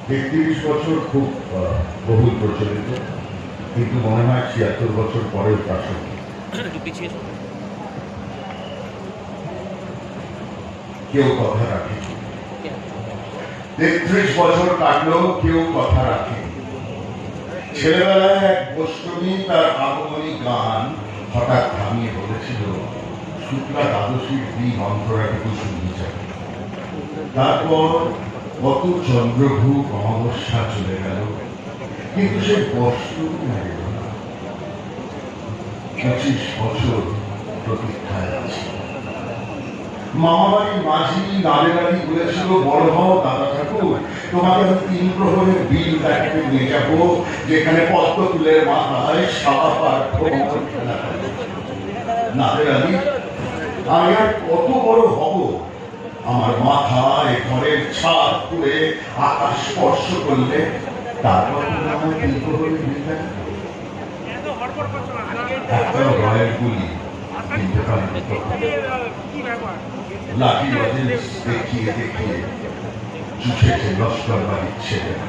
বছর খুব বহুল প্রচলিত, কিন্তু মনে হয় ৭৬ বছর পরেও প্রাসঙ্গিক। কেউ কথা রাখে, ৩৩ বছর কাটলো, কেউ কথা রাখে। ছেলেবেলায় এক বৈষ্ণবী তার আগমনী গান হঠাৎ থামিয়ে বলেছিল, শুক্লা দ্বাদশীর দিন অন্তরাটুকু শুনিয়ে যাবে। তারপর কত চন্দ্রভূপ অমাবস্যা চলে গেল, কিন্তু সে বৈষ্ণবী এল না। ২৫ বছর প্রতীক্ষায় আছে। মামাবাড়ির মাঝি নারেগাড়ি বলেছিল, বড় হও দাদা ঠাকুর, তোমাকে আমি ৩ প্রহরের বিল দেখতে নিয়ে যাবো, যেখানে পদ্ম ফুলের মাথায় সাপ আর ভ্রমর খেলা করে। নারেগাড়ি, আমি আর কত বড় হব? আমার মাথা এ ঘরের ছাদ পুড়ে আকাশ স্পর্শ করলে তারপর আমার ৩ প্রহরের বিল দেখতে একটা রয়ের গুলি কিনতে পারবে। লাঠি লজেন্স দেখিয়ে দেখিয়ে চুষেছে লস্কর বাড়ির ছেলেরা।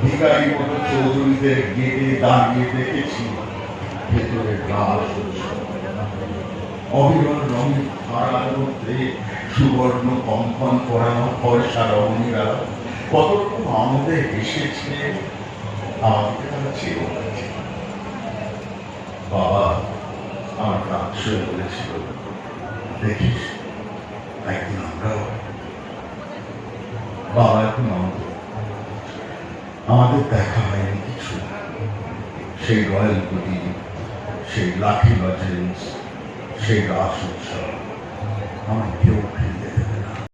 ভিখারির মতো চৌধুরীদের গেটে দাঁড়িয়ে দেখেছি ভেতরে গাছ অবিরল রঙের ধারার মধ্যে সুবর্ণ কম্পন করানো ফর্সা রমণীরা কত রকম আমোদে হেসেছে, আমাকে তারা চেয়েও গেছে। বাবা আমার কাজ শুয়ে বলেছিল, দেখিস একদিন আমরাও। বাবা এখন আমাদের দেখা হয়নি কিছু। সেই রয়্যাল গুলি, সেই লাঠি লজেন্স, সেই রাস উৎসব আমার কেউ